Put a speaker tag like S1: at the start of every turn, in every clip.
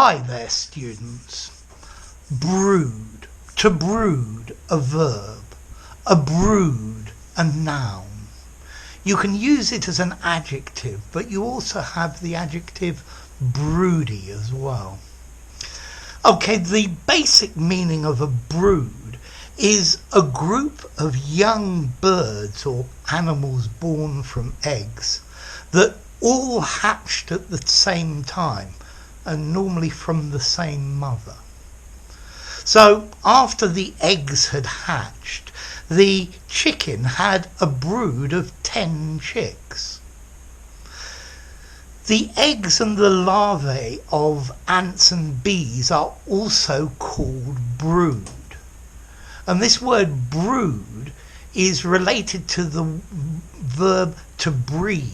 S1: Hi there, students. Brood. To brood, a verb. A brood, a noun. You can use it as an adjective, but you also have the adjective broody as well. Okay, the basic meaning of a brood is a group of young birds or animals born from eggs that all hatched at the same time, and normally from the same mother. So after the eggs had hatched, the chicken had a brood of 10 chicks. The eggs and the larvae of ants and bees are also called brood. And this word brood is related to the verb to breed.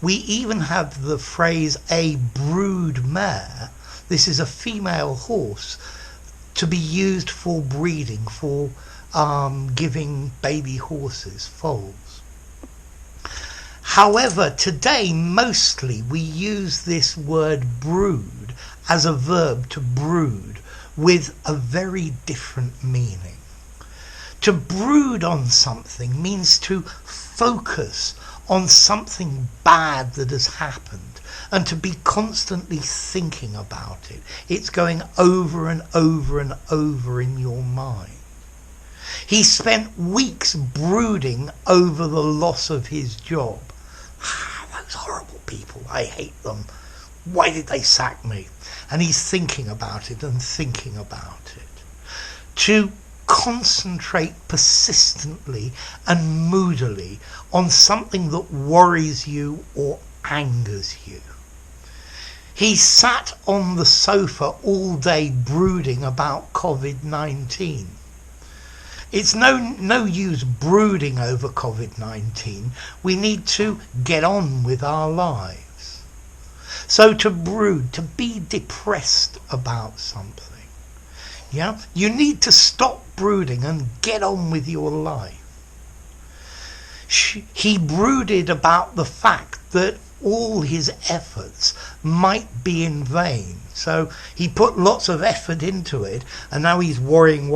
S1: We even have the phrase a brood mare. This is a female horse to be used for breeding, for giving baby horses foals. However, today mostly we use this word brood as a verb to brood with a very different meaning. To brood on something means to focus on something bad that has happened and to be constantly thinking about it. It's going over and over and over in your mind. He spent weeks brooding over the loss of his job. Those horrible people, I hate them. Why did they sack me? And he's thinking about it and thinking about it. To concentrate persistently and moodily on something that worries you or angers you. He sat on the sofa all day brooding about COVID-19. It's no use brooding over COVID-19. We need to get on with our lives. So to brood, to be depressed about something. Yeah, you need to stop brooding and get on with your life. He brooded about the fact that all his efforts might be in vain. So he put lots of effort into it, and now he's worrying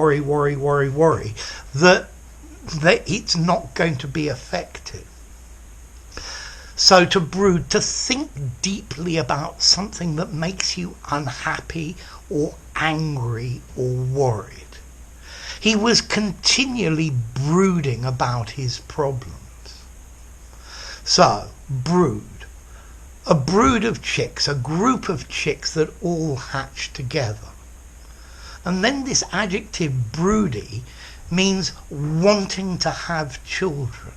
S1: that it's not going to be effective. So to brood, to think deeply about something that makes you unhappy or angry or worried. He was continually brooding about his problems. So, brood. A brood of chicks, a group of chicks that all hatch together. And then this adjective broody means wanting to have children.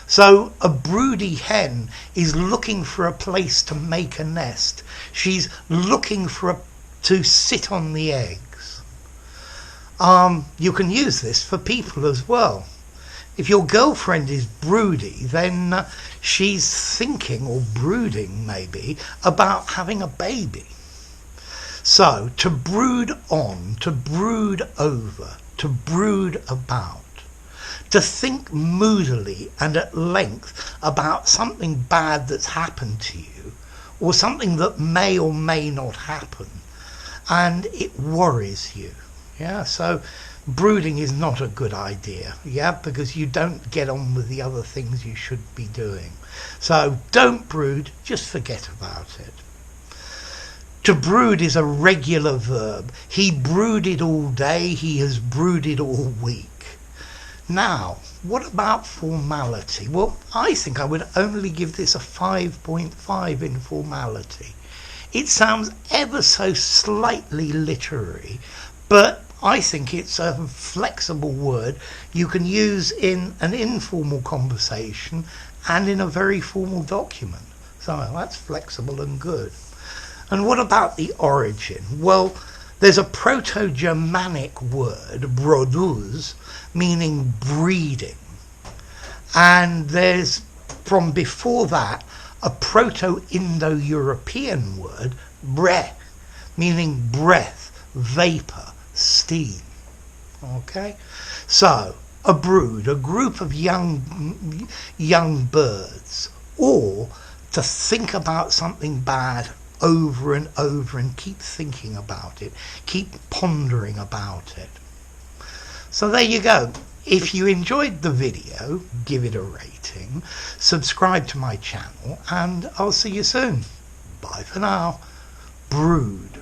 S1: So a broody hen is looking for a place to make a nest. She's looking to sit on the eggs. You can use this for people as well. If your girlfriend is broody, then she's thinking, or brooding maybe, about having a baby. So, to brood on, to brood over, to brood about. To think moodily and at length about something bad that's happened to you, or something that may or may not happen, and it worries you. Yeah, so brooding is not a good idea, yeah, because you don't get on with the other things you should be doing. So don't brood, just forget about it. To brood is a regular verb. He brooded all day, he has brooded all week. Now, what about formality? Well, I think I would only give this a 5.5 in formality. It sounds ever so slightly literary, but I think it's a flexible word you can use in an informal conversation and in a very formal document. So that's flexible and good. And what about the origin? Well, there's a Proto-Germanic word, broduz, meaning breeding. And there's, from before that, a Proto-Indo-European word, bre, meaning breath, vapour, steam. Okay, so a brood, a group of young birds, or to think about something bad over and over and keep thinking about it, keep pondering about it. So there you go. If you enjoyed the video, give it a rating, subscribe to my channel, and I'll see you soon. Bye for now. Brood.